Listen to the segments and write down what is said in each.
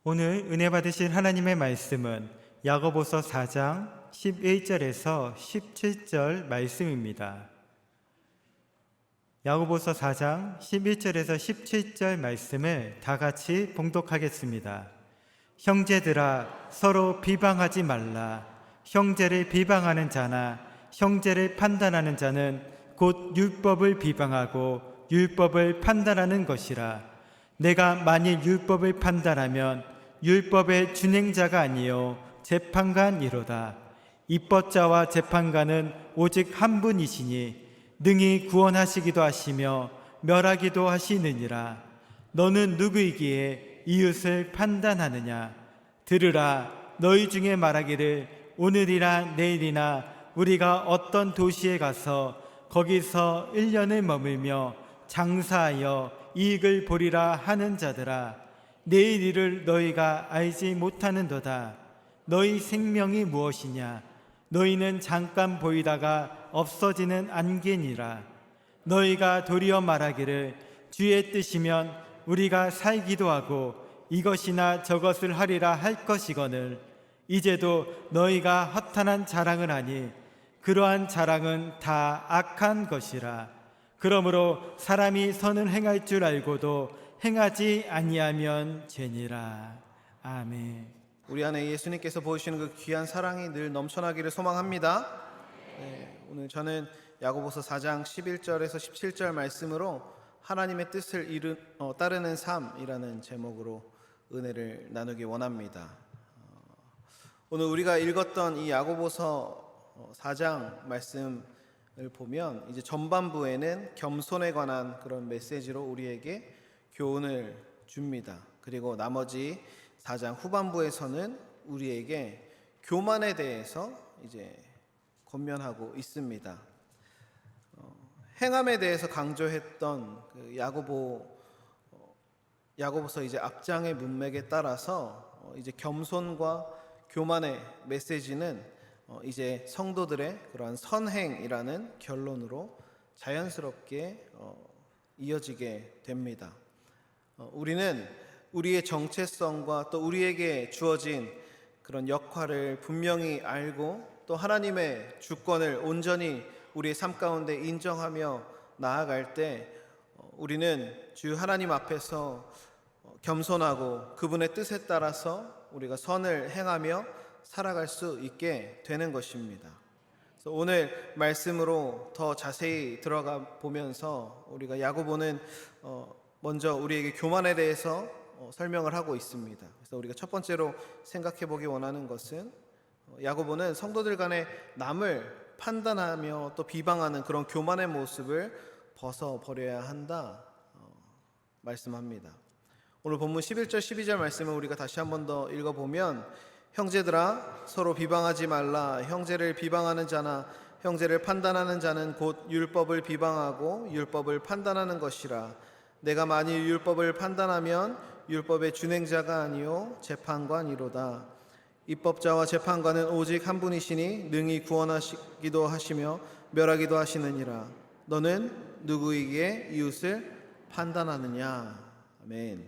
오늘 은혜 받으실 하나님의 말씀은 야고보서 4장 11절에서 17절 말씀입니다. 야고보서 4장 11절에서 17절 말씀을 다 같이 봉독하겠습니다. 형제들아, 서로 비방하지 말라. 형제를 비방하는 자나 형제를 판단하는 자는 곧 율법을 비방하고 율법을 판단하는 것이라. 내가 만일 율법을 판단하면 율법의 준행자가 아니요 재판관이로다. 입법자와 재판관은 오직 한 분이시니 능히 구원하시기도 하시며 멸하기도 하시느니라. 너는 누구이기에 이웃을 판단하느냐? 들으라. 너희 중에 말하기를 오늘이나 내일이나 우리가 어떤 도시에 가서 거기서 1년을 머물며 장사하여 이익을 보리라 하는 자들아, 내일 일을 너희가 알지 못하는도다. 너희 생명이 무엇이냐? 너희는 잠깐 보이다가 없어지는 안개니라. 너희가 도리어 말하기를 주의 뜻이면 우리가 살기도 하고 이것이나 저것을 하리라 할 것이거늘, 이제도 너희가 허탄한 자랑을 하니 그러한 자랑은 다 악한 것이라. 그러므로 사람이 선을 행할 줄 알고도 행하지 아니하면 죄니라. 아멘. 우리 안에 예수님께서 보여주시는 그 귀한 사랑이 늘 넘쳐나기를 소망합니다. 오늘 저는 야고보서 4장 11절에서 17절 말씀으로 하나님의 뜻을 따르는 삶이라는 제목으로 은혜를 나누기 원합니다. 오늘 우리가 읽었던 이 야고보서 4장 말씀을 보면 이제 전반부에는 겸손에 관한 그런 메시지로 우리에게 교훈을 줍니다. 그리고 나머지 4장 후반부에서는 우리에게 교만에 대해서 이제 권면하고 있습니다. 행함에 대해서 강조했던 그 야고보서 이제 앞장의 문맥에 따라서 이제 겸손과 교만의 메시지는 이제 성도들의 그러한 선행이라는 결론으로 자연스럽게 이어지게 됩니다. 우리는 우리의 정체성과 또 우리에게 주어진 그런 역할을 분명히 알고 또 하나님의 주권을 온전히 우리의 삶 가운데 인정하며 나아갈 때 우리는 주 하나님 앞에서 겸손하고 그분의 뜻에 따라서 우리가 선을 행하며 살아갈 수 있게 되는 것입니다. 그래서 오늘 말씀으로 더 자세히 들어가 보면서 우리가 야고보는 먼저 우리에게 교만에 대해서 설명을 하고 있습니다. 그래서 우리가 첫 번째로 생각해 보기 원하는 것은 야고보는 성도들 간에 남을 판단하며 또 비방하는 그런 교만의 모습을 벗어버려야 한다 말씀합니다. 오늘 본문 11절 12절 말씀을 우리가 다시 한 번 더 읽어보면, 형제들아, 서로 비방하지 말라. 형제를 비방하는 자나 형제를 판단하는 자는 곧 율법을 비방하고 율법을 판단하는 것이라. 내가 만일 율법을 판단하면 율법의 준행자가 아니요 재판관이로다. 입법자와 재판관은 오직 한 분이시니 능히 구원하시기도 하시며 멸하기도 하시느니라. 너는 누구이기에 이웃을 판단하느냐. 아멘.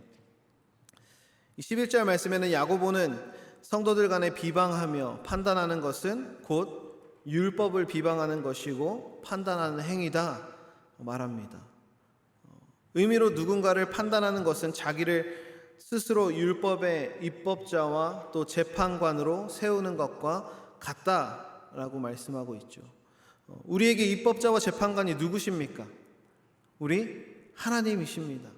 이 11절 말씀에는 야고보는 성도들 간에 비방하며 판단하는 것은 곧 율법을 비방하는 것이고 판단하는 행위다 말합니다. 의미로 누군가를 판단하는 것은 자기를 스스로 율법의 입법자와 또 재판관으로 세우는 것과 같다라고 말씀하고 있죠. 우리에게 입법자와 재판관이 누구십니까? 우리 하나님이십니다.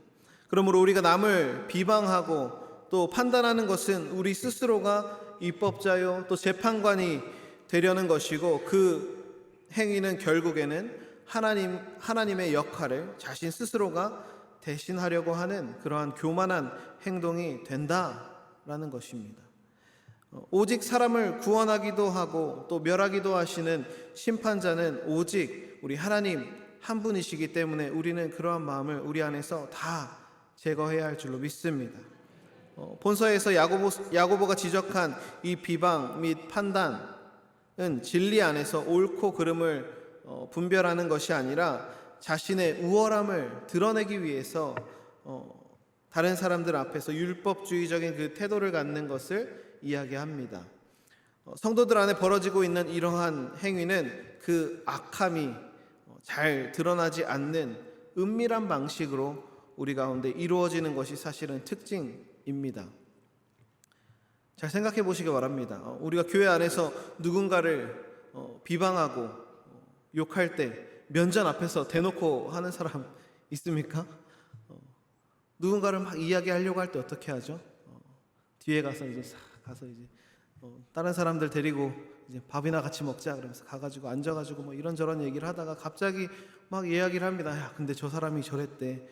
그러므로 우리가 남을 비방하고 또 판단하는 것은 우리 스스로가 입법자요 또 재판관이 되려는 것이고, 그 행위는 결국에는 하나님의 역할을 자신 스스로가 대신하려고 하는 그러한 교만한 행동이 된다라는 것입니다. 오직 사람을 구원하기도 하고 또 멸하기도 하시는 심판자는 오직 우리 하나님 한 분이시기 때문에 우리는 그러한 마음을 우리 안에서 다 제거해야 할 줄로 믿습니다. 본서에서 야고보가 지적한 이 비방 및 판단은 진리 안에서 옳고 그름을 분별하는 것이 아니라 자신의 우월함을 드러내기 위해서 다른 사람들 앞에서 율법주의적인 그 태도를 갖는 것을 이야기합니다. 성도들 안에 벌어지고 있는 이러한 행위는 그 악함이 잘 드러나지 않는 은밀한 방식으로 우리 가운데 이루어지는 것이 사실은 특징입니다. 잘 생각해 보시기 바랍니다. 우리가 교회 안에서 누군가를 비방하고 욕할 때 면전 앞에서 대놓고 하는 사람 있습니까? 누군가를 막 이야기하려고 할 때 어떻게 하죠? 뒤에 가서 이제 싹 가서 이제 다른 사람들 데리고 이제 밥이나 같이 먹자 그러면서 가가지고 앉아가지고 뭐 이런저런 얘기를 하다가 갑자기 막 이야기를 합니다. 야, 근데 저 사람이 저랬대.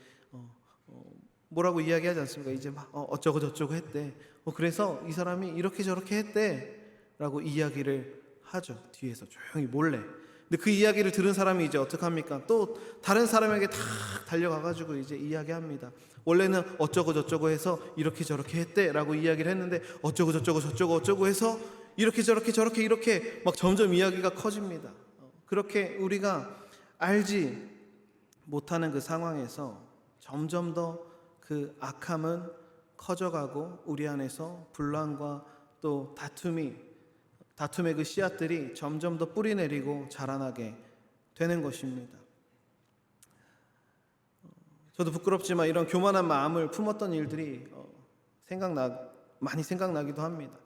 뭐라고 이야기하지 않습니까? 이제 막 어쩌고 저쩌고 했대. 그래서 이 사람이 이렇게 저렇게 했대라고 이야기를 하죠. 뒤에서 조용히 몰래. 근데 그 이야기를 들은 사람이 이제 어떡합니까? 또 다른 사람에게 탁 달려가가지고 이제 이야기합니다. 원래는 어쩌고 저쩌고 해서 이렇게 저렇게 했대라고 이야기를 했는데 어쩌고 저쩌고 저쩌고 어쩌고 해서 이렇게 저렇게 저렇게 이렇게 막 점점 이야기가 커집니다. 그렇게 우리가 알지 못하는 그 상황에서 점점 더 그 악함은 커져가고 우리 안에서 분란과 또 다툼의 그 씨앗들이 점점 더 뿌리내리고 자라나게 되는 것입니다. 저도 부끄럽지만 이런 교만한 마음을 품었던 일들이 많이 생각나기도 합니다.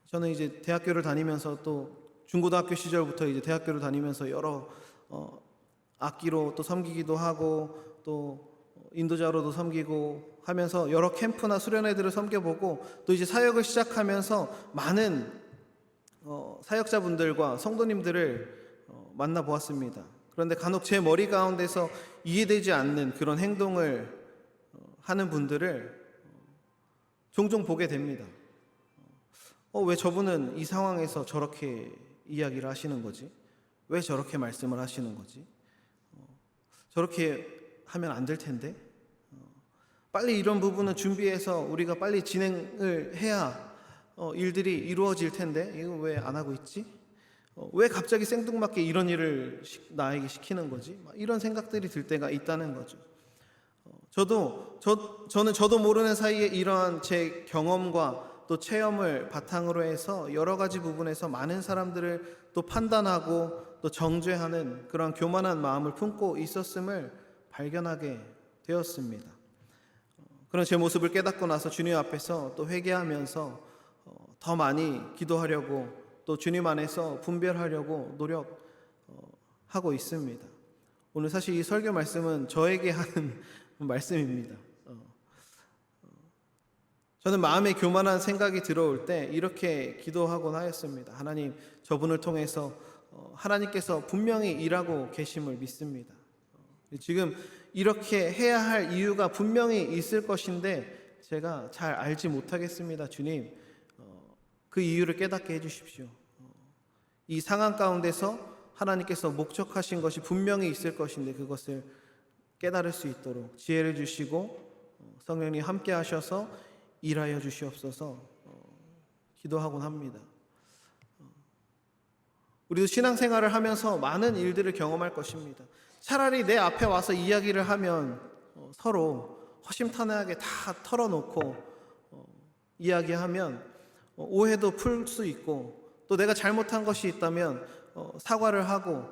저는 이제 대학교를 다니면서 또 중고등학교 시절부터 이제 대학교를 다니면서 여러 악기로 또 섬기기도 하고 또 인도자로도 섬기고 하면서 여러 캠프나 수련회들을 섬겨보고 또 이제 사역을 시작하면서 많은 사역자분들과 성도님들을 만나보았습니다. 그런데 간혹 제 머리 가운데서 이해되지 않는 그런 행동을 하는 분들을 종종 보게 됩니다. 왜 저분은 이 상황에서 저렇게 이야기를 하시는 거지? 왜 저렇게 말씀을 하시는 거지? 저렇게 하면 안 될 텐데? 빨리 이런 부분은 준비해서 우리가 빨리 진행을 해야 일들이 이루어질 텐데 이거 왜 안 하고 있지? 왜 갑자기 생뚱맞게 이런 일을 나에게 시키는 거지? 이런 생각들이 들 때가 있다는 거죠. 저는 저도 모르는 사이에 이러한 제 경험과 또 체험을 바탕으로 해서 여러 가지 부분에서 많은 사람들을 또 판단하고 또 정죄하는 그런 교만한 마음을 품고 있었음을 발견하게 되었습니다. 그런 제 모습을 깨닫고 나서 주님 앞에서 또 회개하면서 더 많이 기도하려고 또 주님 안에서 분별하려고 노력하고 있습니다. 오늘 사실 이 설교 말씀은 저에게 하는 말씀입니다. 저는 마음에 교만한 생각이 들어올 때 이렇게 기도하곤 하였습니다. 하나님, 저분을 통해서 하나님께서 분명히 일하고 계심을 믿습니다. 지금 이렇게 해야 할 이유가 분명히 있을 것인데 제가 잘 알지 못하겠습니다. 주님, 그 이유를 깨닫게 해주십시오. 이 상황 가운데서 하나님께서 목적하신 것이 분명히 있을 것인데 그것을 깨달을 수 있도록 지혜를 주시고 성령님 함께 하셔서 일하여 주시옵소서 기도하곤 합니다. 우리도 신앙생활을 하면서 많은 일들을 경험할 것입니다. 차라리 내 앞에 와서 이야기를 하면 서로 허심탄회하게 다 털어놓고 이야기하면 오해도 풀 수 있고 또 내가 잘못한 것이 있다면 사과를 하고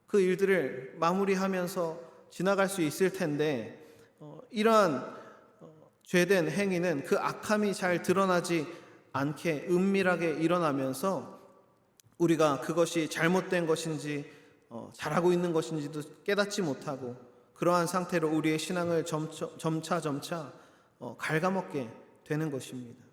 그 일들을 마무리하면서 지나갈 수 있을 텐데 이러한 죄된 행위는 그 악함이 잘 드러나지 않게 은밀하게 일어나면서 우리가 그것이 잘못된 것인지 잘하고 있는 것인지도 깨닫지 못하고 그러한 상태로 우리의 신앙을 점차 갉아먹게 되는 것입니다.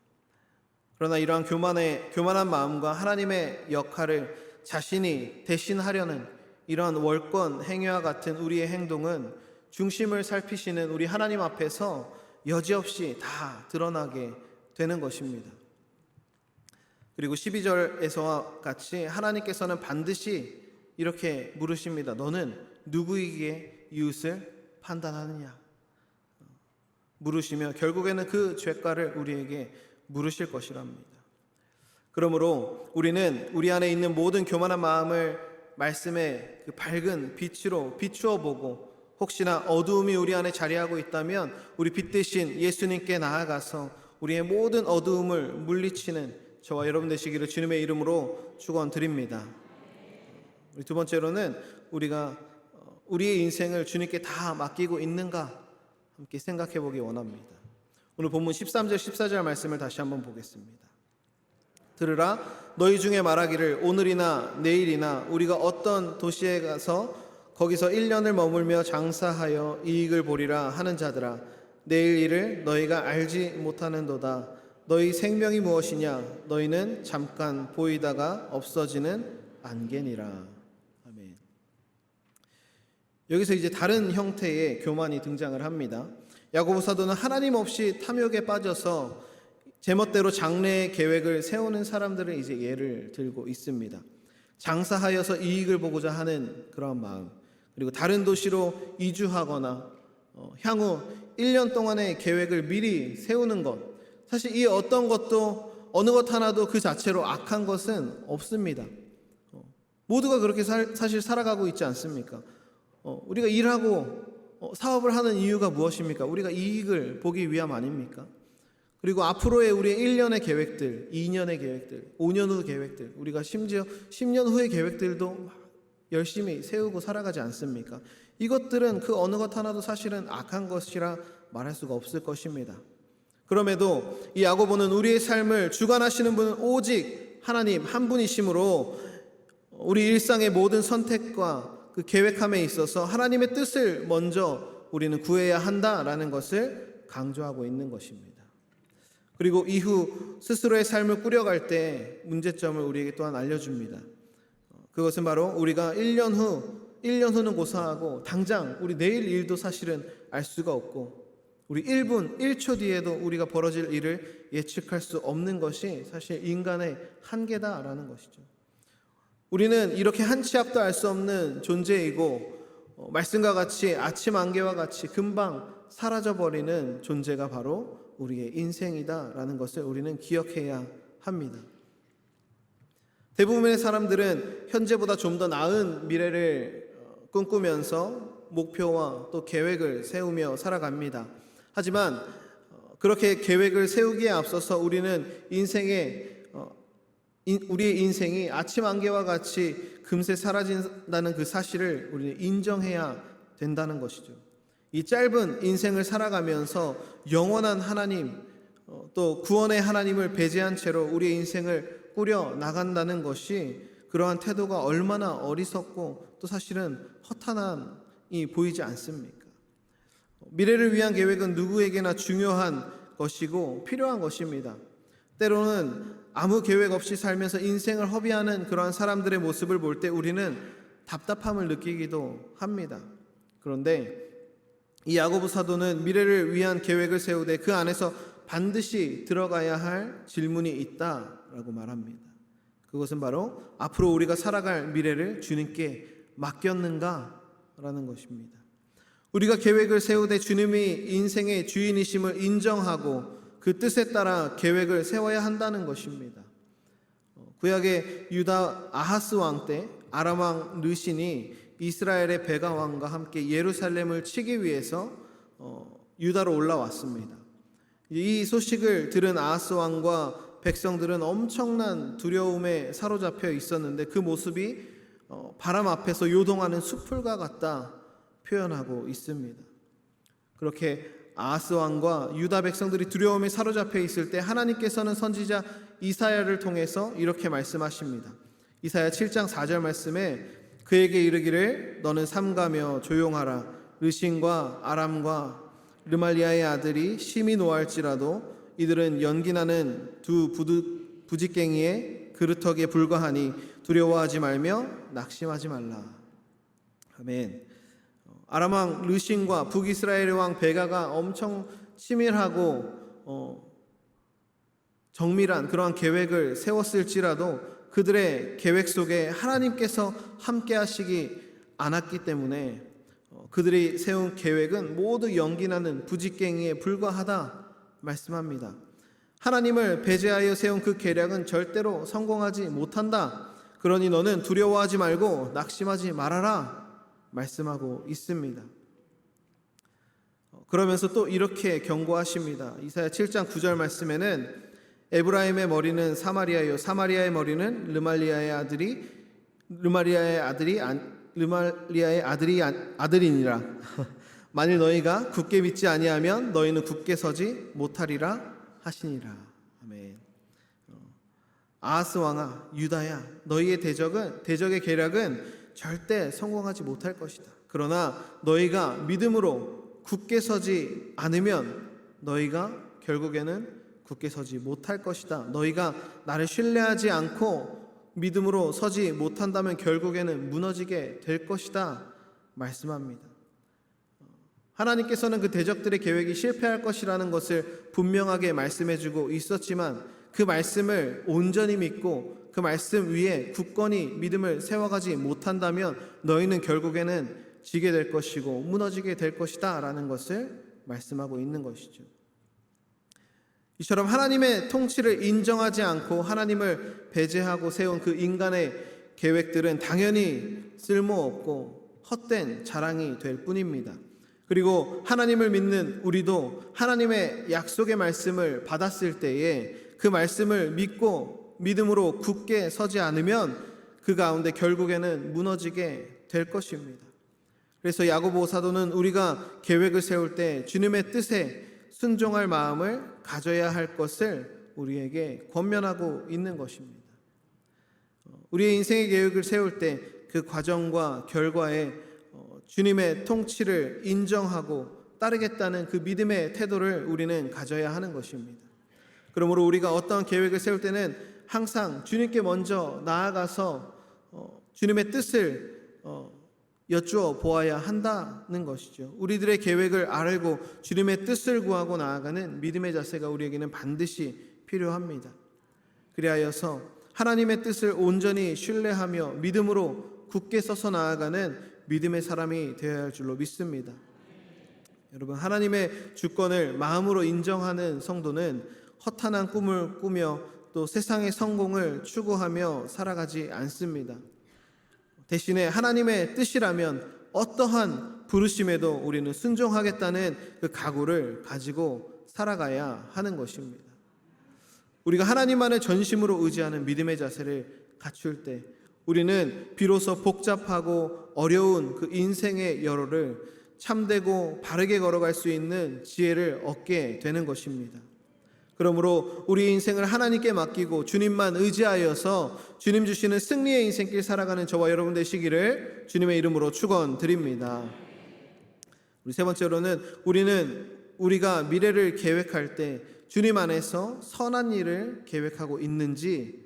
그러나 이러한 교만한 마음과 하나님의 역할을 자신이 대신하려는 이러한 월권 행위와 같은 우리의 행동은 중심을 살피시는 우리 하나님 앞에서 여지없이 다 드러나게 되는 것입니다. 그리고 12절에서와 같이 하나님께서는 반드시 이렇게 물으십니다. 너는 누구에게 이웃을 판단하느냐? 물으시며 결국에는 그 죄가를 우리에게 물으실 것이랍니다. 그러므로 우리는 우리 안에 있는 모든 교만한 마음을 말씀의 그 밝은 빛으로 비추어 보고 혹시나 어두움이 우리 안에 자리하고 있다면 우리 빛 대신 예수님께 나아가서 우리의 모든 어두움을 물리치는 저와 여러분 되시기를 주님의 이름으로 축원드립니다. 우리 두 번째로는 우리가 우리의 인생을 주님께 다 맡기고 있는가 함께 생각해 보기 원합니다. 오늘 본문 13절 14절 말씀을 다시 한번 보겠습니다. 들으라, 너희 중에 말하기를 오늘이나 내일이나 우리가 어떤 도시에 가서 거기서 1년을 머물며 장사하여 이익을 보리라 하는 자들아, 내일 일을 너희가 알지 못하는도다. 너희 생명이 무엇이냐? 너희는 잠깐 보이다가 없어지는 안개니라. 아멘. 여기서 이제 다른 형태의 교만이 등장을 합니다. 야고보 사도는 하나님 없이 탐욕에 빠져서 제멋대로 장래의 계획을 세우는 사람들을 이제 예를 들고 있습니다. 장사하여서 이익을 보고자 하는 그런 마음, 그리고 다른 도시로 이주하거나 향후 1년 동안의 계획을 미리 세우는 것, 사실 이 어떤 것도 어느 것 하나도 그 자체로 악한 것은 없습니다. 모두가 그렇게 사실 살아가고 있지 않습니까? 우리가 일하고 사업을 하는 이유가 무엇입니까? 우리가 이익을 보기 위함 아닙니까? 그리고 앞으로의 우리의 1년의 계획들, 2년의 계획들, 5년 후 계획들, 우리가 심지어 10년 후의 계획들도 열심히 세우고 살아가지 않습니까? 이것들은 그 어느 것 하나도 사실은 악한 것이라 말할 수가 없을 것입니다. 그럼에도 이 야고보는 우리의 삶을 주관하시는 분은 오직 하나님 한 분이시므로 우리 일상의 모든 선택과 그 계획함에 있어서 하나님의 뜻을 먼저 우리는 구해야 한다라는 것을 강조하고 있는 것입니다. 그리고 이후 스스로의 삶을 꾸려갈 때 문제점을 우리에게 또한 알려줍니다. 그것은 바로 우리가 1년 후는 고사하고 당장 우리 내일 일도 사실은 알 수가 없고 우리 1분, 1초 뒤에도 우리가 벌어질 일을 예측할 수 없는 것이 사실 인간의 한계다라는 것이죠. 우리는 이렇게 한 치 앞도 알 수 없는 존재이고 말씀과 같이 아침 안개와 같이 금방 사라져버리는 존재가 바로 우리의 인생이다라는 것을 우리는 기억해야 합니다. 대부분의 사람들은 현재보다 좀 더 나은 미래를 꿈꾸면서 목표와 또 계획을 세우며 살아갑니다. 하지만 그렇게 계획을 세우기에 앞서서 우리는 우리의 인생이 아침 안개와 같이 금세 사라진다는 그 사실을 우리는 인정해야 된다는 것이죠. 이 짧은 인생을 살아가면서 영원한 하나님, 또 구원의 하나님을 배제한 채로 우리의 인생을 꾸려 나간다는 것이 그러한 태도가 얼마나 어리석고 또 사실은 허탄함이 보이지 않습니까? 미래를 위한 계획은 누구에게나 중요한 것이고 필요한 것입니다. 때로는 아무 계획 없이 살면서 인생을 허비하는 그러한 사람들의 모습을 볼 때 우리는 답답함을 느끼기도 합니다. 그런데 이 야고보 사도는 미래를 위한 계획을 세우되 그 안에서 반드시 들어가야 할 질문이 있다라고 말합니다. 그것은 바로 앞으로 우리가 살아갈 미래를 주님께 맡겼는가라는 것입니다. 우리가 계획을 세우되 주님이 인생의 주인이심을 인정하고 그 뜻에 따라 계획을 세워야 한다는 것입니다. 구약의 유다 아하스 왕 때 아람 왕 르신이 이스라엘의 베가 왕과 함께 예루살렘을 치기 위해서 유다로 올라왔습니다. 이 소식을 들은 아하스 왕과 백성들은 엄청난 두려움에 사로잡혀 있었는데 그 모습이 바람 앞에서 요동하는 숲풀과 같다 표현하고 있습니다. 그렇게 아하스 왕과 유다 백성들이 두려움에 사로잡혀 있을 때 하나님께서는 선지자 이사야를 통해서 이렇게 말씀하십니다. 이사야 7장 4절 말씀에 그에게 이르기를 너는 삼가며 조용하라. 르신과 아람과 르말리아의 아들이 심히 노할지라도 이들은 연기나는 두 부직갱이의 그루터기에 불과하니 두려워하지 말며 낙심하지 말라. 아멘. 아람 왕 르신과 북이스라엘의 왕 베가가 엄청 치밀하고 정밀한 그러한 계획을 세웠을지라도 그들의 계획 속에 하나님께서 함께 하시기 않았기 때문에 그들이 세운 계획은 모두 연기나는 부직갱이에 불과하다 말씀합니다. 하나님을 배제하여 세운 그 계략은 절대로 성공하지 못한다. 그러니 너는 두려워하지 말고 낙심하지 말아라 말씀하고 있습니다. 그러면서 또 이렇게 경고하십니다. 이사야 7장 9절 말씀에는 에브라임의 머리는 사마리아요 사마리아의 머리는 르말리아의 아들이니라. 만일 너희가 굳게 믿지 아니하면 너희는 굳게 서지 못하리라 하시니라. 아멘. 아하스 왕아, 유다야, 너희의 대적의 계략은 절대 성공하지 못할 것이다. 그러나 너희가 믿음으로 굳게 서지 않으면 너희가 결국에는 굳게 서지 못할 것이다. 너희가 나를 신뢰하지 않고 믿음으로 서지 못한다면 결국에는 무너지게 될 것이다 말씀합니다. 하나님께서는 그 대적들의 계획이 실패할 것이라는 것을 분명하게 말씀해주고 있었지만 그 말씀을 온전히 믿고 그 말씀 위에 굳건히 믿음을 세워가지 못한다면 너희는 결국에는 지게 될 것이고 무너지게 될 것이다 라는 것을 말씀하고 있는 것이죠. 이처럼 하나님의 통치를 인정하지 않고 하나님을 배제하고 세운 그 인간의 계획들은 당연히 쓸모없고 헛된 자랑이 될 뿐입니다. 그리고 하나님을 믿는 우리도 하나님의 약속의 말씀을 받았을 때에 그 말씀을 믿고 믿음으로 굳게 서지 않으면 그 가운데 결국에는 무너지게 될 것입니다. 그래서 야고보 사도는 우리가 계획을 세울 때 주님의 뜻에 순종할 마음을 가져야 할 것을 우리에게 권면하고 있는 것입니다. 우리의 인생의 계획을 세울 때 그 과정과 결과에 주님의 통치를 인정하고 따르겠다는 그 믿음의 태도를 우리는 가져야 하는 것입니다. 그러므로 우리가 어떤 계획을 세울 때는 항상 주님께 먼저 나아가서 주님의 뜻을 여쭈어 보아야 한다는 것이죠. 우리들의 계획을 알고 주님의 뜻을 구하고 나아가는 믿음의 자세가 우리에게는 반드시 필요합니다. 그리하여서 하나님의 뜻을 온전히 신뢰하며 믿음으로 굳게 서서 나아가는 믿음의 사람이 되어야 할 줄로 믿습니다. 여러분, 하나님의 주권을 마음으로 인정하는 성도는 허탄한 꿈을 꾸며 또 세상의 성공을 추구하며 살아가지 않습니다. 대신에 하나님의 뜻이라면 어떠한 부르심에도 우리는 순종하겠다는 그 각오를 가지고 살아가야 하는 것입니다. 우리가 하나님만을 전심으로 의지하는 믿음의 자세를 갖출 때 우리는 비로소 복잡하고 어려운 그 인생의 여로를 참되고 바르게 걸어갈 수 있는 지혜를 얻게 되는 것입니다. 그러므로 우리 인생을 하나님께 맡기고 주님만 의지하여서 주님 주시는 승리의 인생길 살아가는 저와 여러분 되시기를 주님의 이름으로 축원드립니다. 우리 세 번째로는 우리가 미래를 계획할 때 주님 안에서 선한 일을 계획하고 있는지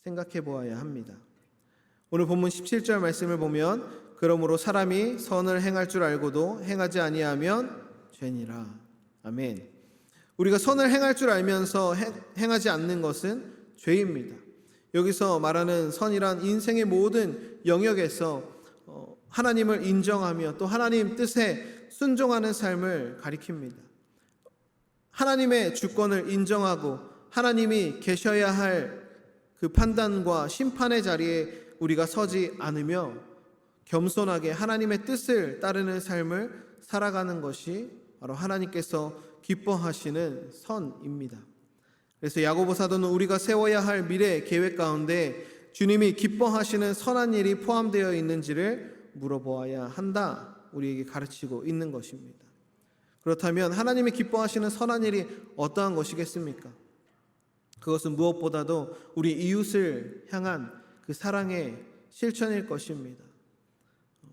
생각해 보아야 합니다. 오늘 본문 17절 말씀을 보면 그러므로 사람이 선을 행할 줄 알고도 행하지 아니하면 죄니라. 아멘. 우리가 선을 행할 줄 알면서 행하지 않는 것은 죄입니다. 여기서 말하는 선이란 인생의 모든 영역에서 하나님을 인정하며 또 하나님 뜻에 순종하는 삶을 가리킵니다. 하나님의 주권을 인정하고 하나님이 계셔야 할 그 판단과 심판의 자리에 우리가 서지 않으며 겸손하게 하나님의 뜻을 따르는 삶을 살아가는 것이 바로 하나님께서 기뻐하시는 선입니다. 그래서 야고보 사도는 우리가 세워야 할 미래 계획 가운데 주님이 기뻐하시는 선한 일이 포함되어 있는지를 물어보아야 한다, 우리에게 가르치고 있는 것입니다. 그렇다면 하나님이 기뻐하시는 선한 일이 어떠한 것이겠습니까? 그것은 무엇보다도 우리 이웃을 향한 그 사랑의 실천일 것입니다.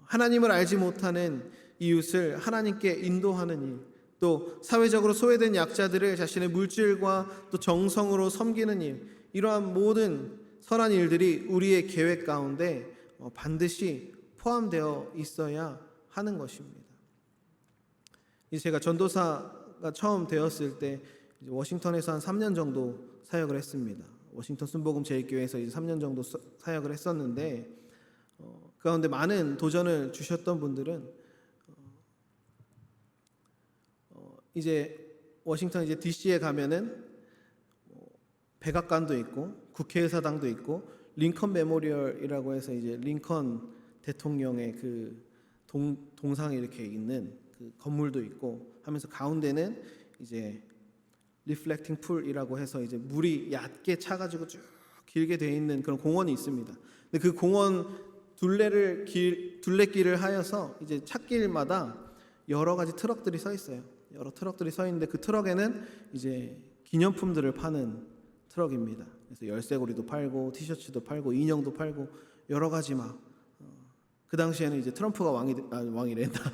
하나님을 알지 못하는 이웃을 하나님께 인도하는 일, 또 사회적으로 소외된 약자들을 자신의 물질과 또 정성으로 섬기는 일, 이러한 모든 선한 일들이 우리의 계획 가운데 반드시 포함되어 있어야 하는 것입니다. 제가 전도사가 처음 되었을 때 워싱턴에서 한 3년 정도 사역을 했습니다. 워싱턴 순복음 제일교회에서 3년 정도 사역을 했었는데 그 가운데 많은 도전을 주셨던 분들은 이제 워싱턴 DC에 가면은 백악관도 있고 국회의사당도 있고 링컨 메모리얼이라고 해서 이제 링컨 대통령의 그 동상이 이렇게 있는 그 건물도 있고 하면서 가운데는 이제 리플렉팅 풀이라고 해서 이제 물이 얕게 차가지고 쭉 길게 돼 있는 그런 공원이 있습니다. 근데 그 공원 둘레길을 하여서 이제 찻길마다 여러 가지 트럭들이 서 있어요. 여러 트럭들이 서 있는데 그 트럭에는 이제 기념품들을 파는 트럭입니다. 그래서 열쇠고리도 팔고 티셔츠도 팔고 인형도 팔고 여러 가지 막 그 당시에는 이제 트럼프가 왕이랬다.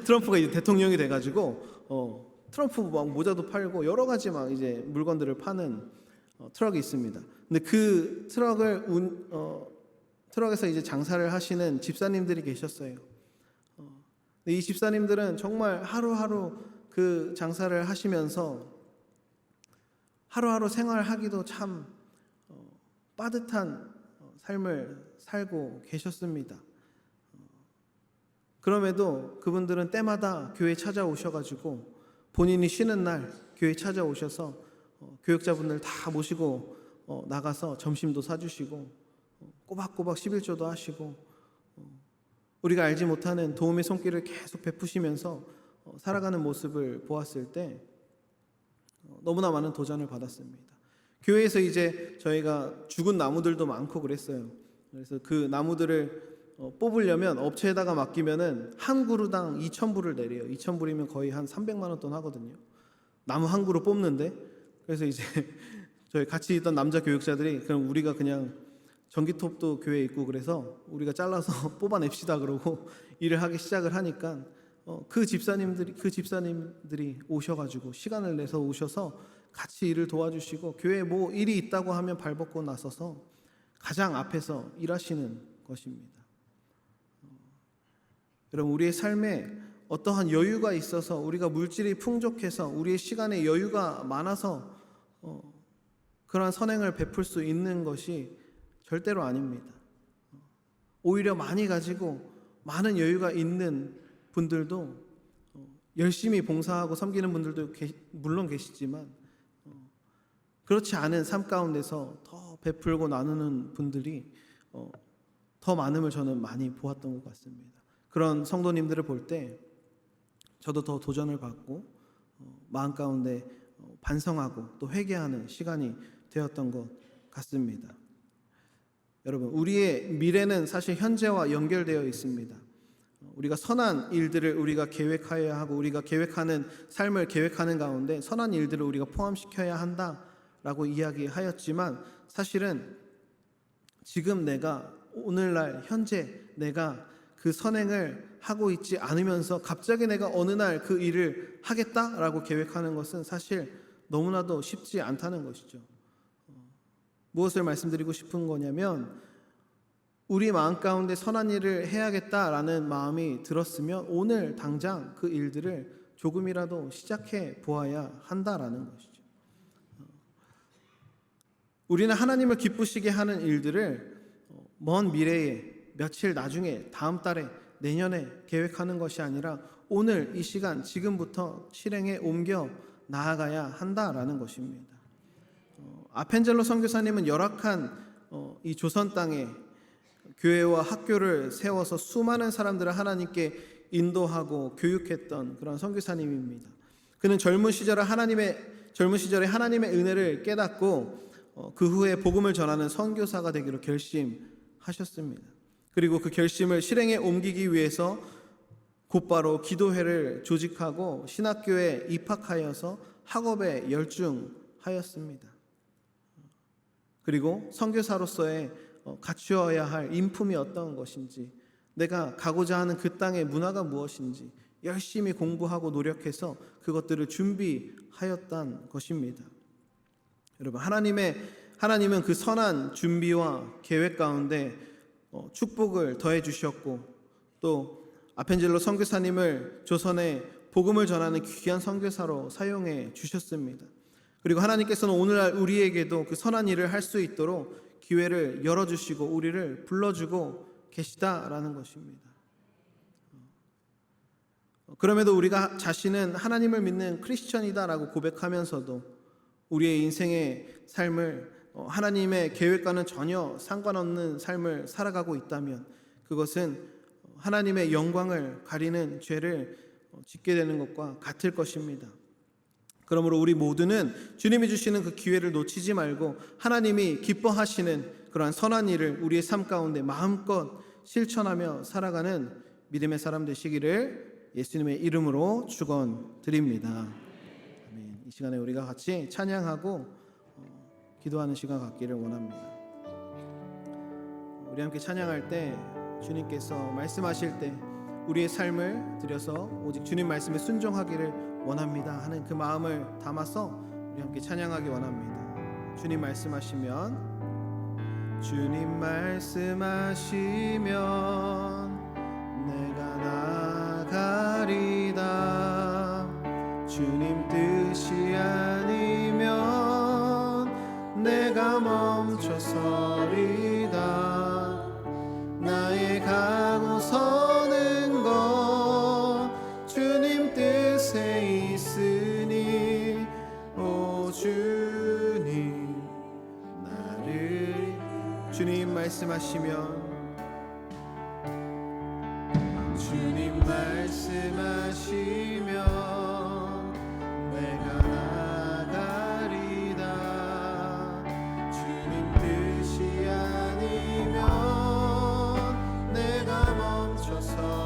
트럼프가 이제 대통령이 돼가지고 트럼프 막 모자도 팔고 여러 가지 막 이제 물건들을 파는 트럭이 있습니다. 근데 그 트럭에서 이제 장사를 하시는 집사님들이 계셨어요. 근데 이 집사님들은 정말 하루하루 그 장사를 하시면서 하루하루 생활하기도 참 빠듯한 삶을 살고 계셨습니다. 그럼에도 그분들은 때마다 교회에 찾아오셔가지고 본인이 쉬는 날 교회에 찾아오셔서 교육자분들 다 모시고 나가서 점심도 사주시고 꼬박꼬박 11조도 하시고 우리가 알지 못하는 도움의 손길을 계속 베푸시면서 살아가는 모습을 보았을 때 너무나 많은 도전을 받았습니다. 교회에서 이제 저희가 죽은 나무들도 많고 그랬어요. 그래서 그 나무들을 뽑으려면 업체에다가 맡기면은 한 그루당 2,000불을 내려요. 2,000불이면 거의 한 300만 원 돈 하거든요. 나무 한 그루 뽑는데. 그래서 이제 저희 같이 있던 남자 교육자들이 그럼 우리가 그냥 전기톱도 교회에 있고 그래서 우리가 잘라서 뽑아냅시다 그러고 일을 하기 시작을 하니까 그 집사님들이 오셔가지고 시간을 내서 오셔서 같이 일을 도와주시고 교회에 뭐 일이 있다고 하면 발벗고 나서서 가장 앞에서 일하시는 것입니다. 여러분 우리의 삶에 어떠한 여유가 있어서 우리가 물질이 풍족해서 우리의 시간에 여유가 많아서 그러한 선행을 베풀 수 있는 것이 절대로 아닙니다. 오히려 많이 가지고 많은 여유가 있는 분들도 열심히 봉사하고 섬기는 분들도 물론 계시지만 그렇지 않은 삶 가운데서 더 베풀고 나누는 분들이 더 많음을 저는 많이 보았던 것 같습니다. 그런 성도님들을 볼 때 저도 더 도전을 받고 마음 가운데 반성하고 또 회개하는 시간이 되었던 것 같습니다. 여러분 우리의 미래는 사실 현재와 연결되어 있습니다. 우리가 선한 일들을 우리가 계획하여야 하고 우리가 계획하는 삶을 계획하는 가운데 선한 일들을 우리가 포함시켜야 한다라고 이야기하였지만 사실은 지금 내가 오늘날 현재 내가 그 선행을 하고 있지 않으면서 갑자기 내가 어느 날 그 일을 하겠다라고 계획하는 것은 사실 너무나도 쉽지 않다는 것이죠. 무엇을 말씀드리고 싶은 거냐면 우리 마음 가운데 선한 일을 해야겠다라는 마음이 들었으면 오늘 당장 그 일들을 조금이라도 시작해 보아야 한다라는 것이죠. 우리는 하나님을 기쁘시게 하는 일들을 먼 미래에 며칠 나중에 다음 달에 내년에 계획하는 것이 아니라 오늘 이 시간 지금부터 실행에 옮겨 나아가야 한다라는 것입니다. 아펜젤로 선교사님은 열악한 이 조선 땅에 교회와 학교를 세워서 수많은 사람들을 하나님께 인도하고 교육했던 그런 선교사님입니다. 그는 젊은 시절에 하나님의 은혜를 깨닫고 그 후에 복음을 전하는 선교사가 되기로 결심하셨습니다. 그리고 그 결심을 실행에 옮기기 위해서 곧바로 기도회를 조직하고 신학교에 입학하여서 학업에 열중하였습니다. 그리고 선교사로서의 갖추어야 할 인품이 어떤 것인지, 내가 가고자 하는 그 땅의 문화가 무엇인지 열심히 공부하고 노력해서 그것들을 준비하였던 것입니다. 여러분, 하나님은 그 선한 준비와 계획 가운데 축복을 더해 주셨고, 또 아펜젤로 선교사님을 조선에 복음을 전하는 귀한 선교사로 사용해 주셨습니다. 그리고 하나님께서는 오늘날 우리에게도 그 선한 일을 할 수 있도록 기회를 열어주시고 우리를 불러주고 계시다라는 것입니다. 그럼에도 우리가 자신은 하나님을 믿는 크리스천이다라고 고백하면서도 우리의 인생의 삶을 하나님의 계획과는 전혀 상관없는 삶을 살아가고 있다면 그것은 하나님의 영광을 가리는 죄를 짓게 되는 것과 같을 것입니다. 그러므로 우리 모두는 주님이 주시는 그 기회를 놓치지 말고 하나님이 기뻐하시는 그러한 선한 일을 우리의 삶 가운데 마음껏 실천하며 살아가는 믿음의 사람 되시기를 예수님의 이름으로 축원드립니다. 아멘. 이 시간에 우리가 같이 찬양하고 기도하는 시간 갖기를 원합니다. 우리 함께 찬양할 때 주님께서 말씀하실 때 우리의 삶을 들여서 오직 주님 말씀에 순종하기를 원합니다 하는 그 마음을 담아서 우리 함께 찬양하기 원합니다. 주님 말씀하시면 내가 나아가리다. 주님 뜻이 아니면 내가 멈춰서리다. 나의 가고 서는 것 주님 뜻에 있으니 오 주님 나를 주님 말씀하시면 내가 나가리다. 주님 뜻이 아니면 내가 멈춰서리다.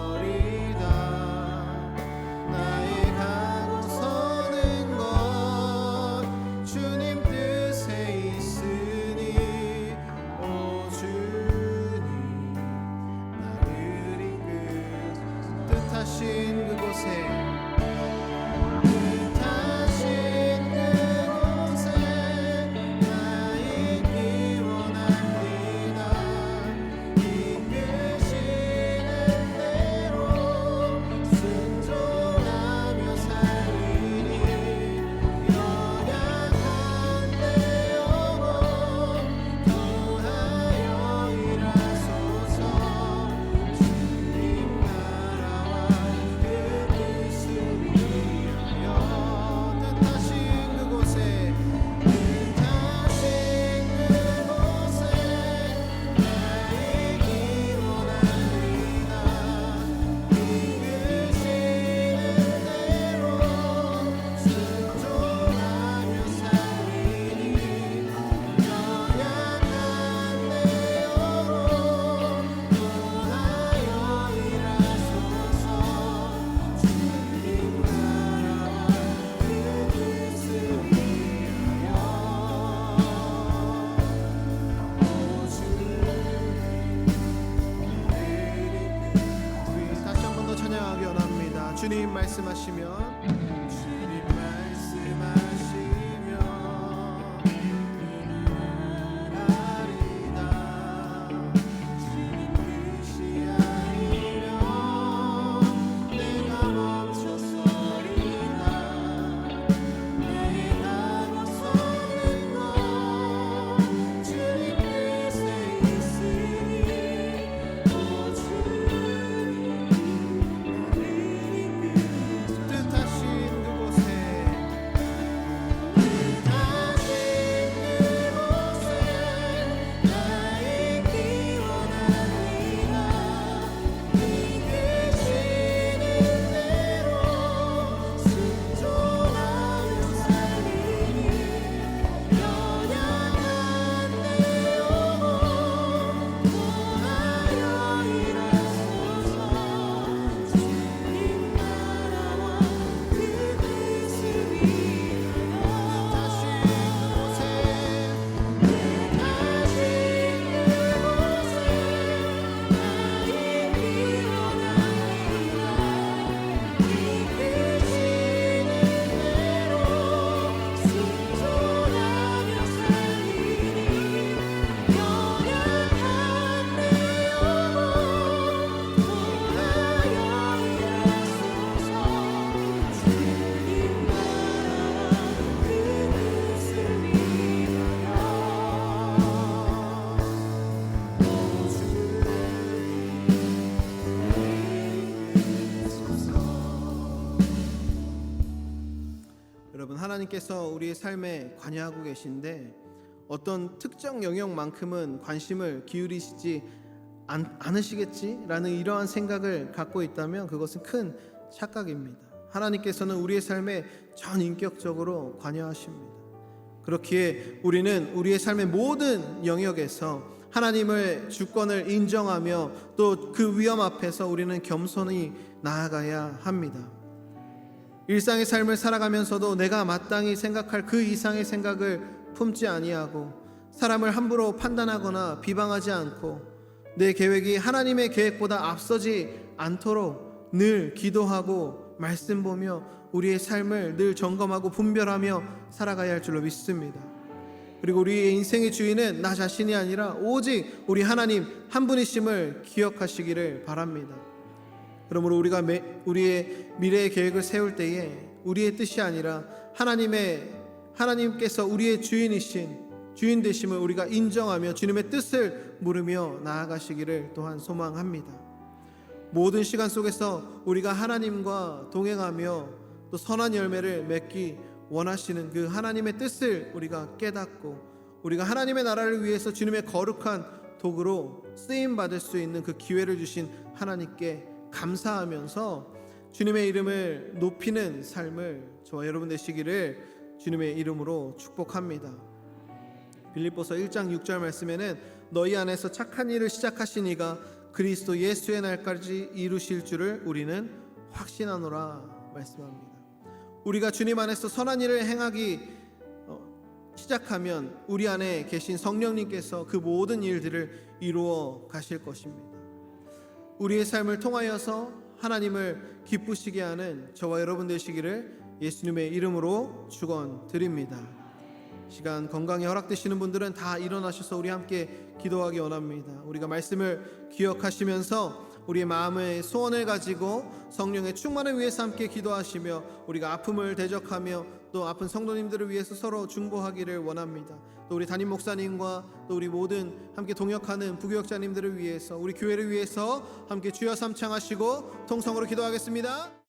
나의 가고 서는 것 주님 뜻에 있으니 오 주님 나를 이끌 뜻하신 그곳에 주님 말씀하시면 나가리다. 주님 뜻이 아니면 내가 멈춰서리다. 나의 가고 서는 것 주님 뜻에 있으니 오 주님 뜻하신 그곳에 나 있기 원합니다. 이끄시는 대로 순종하며 살리니 연약한 내 영혼 구하여 일하소서. 주님 나라와 그 뜻을 위하여 다시 그곳에 나 있기 원합니다. 이끄시는 대로 순종하며 살리니 연약한 내 영혼 구하여 일하소서. 주님 나라와 그 뜻을 위하여 여러분, 하나님께서 우리의 삶에 관여하고 계신데 어떤 특정 영역만큼은 관심을 기울이시지 않으시겠지라는 이러한 생각을 갖고 있다면 그것은 큰 착각입니다. 하나님께서는 우리의 삶에 전인격적으로 관여하십니다. 그렇기에 우리는 우리의 삶의 모든 영역에서 하나님의 주권을 인정하며 또 그 위험 앞에서 우리는 겸손히 나아가야 합니다. 일상의 삶을 살아가면서도 내가 마땅히 생각할 그 이상의 생각을 품지 아니하고 사람을 함부로 판단하거나 비방하지 않고 내 계획이 하나님의 계획보다 앞서지 않도록 늘 기도하고 말씀 보며 우리의 삶을 늘 점검하고 분별하며 살아가야 할 줄로 믿습니다. 그리고 우리의 인생의 주인은 나 자신이 아니라 오직 우리 하나님 한 분이심을 기억하시기를 바랍니다. 그러므로 우리가 우리의 미래의 계획을 세울 때에 우리의 뜻이 아니라 하나님께서 우리의 주인 되심을 우리가 인정하며 주님의 뜻을 물으며 나아가시기를 또한 소망합니다. 모든 시간 속에서 우리가 하나님과 동행하며 또 선한 열매를 맺기 원하시는 그 하나님의 뜻을 우리가 깨닫고 우리가 하나님의 나라를 위해서 주님의 거룩한 도구로 쓰임 받을 수 있는 그 기회를 주신 하나님께 감사하면서 주님의 이름을 높이는 삶을 저와 여러분 되시기를 주님의 이름으로 축복합니다. 빌립보서 1장 6절 말씀에는 너희 안에서 착한 일을 시작하신 이가 그리스도 예수의 날까지 이루실 줄을 우리는 확신하노라 말씀합니다. 우리가 주님 안에서 선한 일을 행하기 시작하면 우리 안에 계신 성령님께서 그 모든 일들을 이루어 가실 것입니다. 우리의 삶을 통하여서 하나님을 기쁘시게 하는 저와 여러분 되시기를 예수님의 이름으로 축원드립니다. 시간 건강히 허락되시는 분들은 다 일어나셔서 우리 함께 기도하기 원합니다. 우리가 말씀을 기억하시면서 우리의 마음의 소원을 가지고 성령의 충만을 위해서 함께 기도하시며 우리가 아픔을 대적하며 또 아픈 성도님들을 위해서 서로 중보하기를 원합니다. 또 우리 담임 목사님과 또 우리 모든 함께 동역하는 부교역자님들을 위해서 우리 교회를 위해서 함께 주여 삼창하시고 통성으로 기도하겠습니다.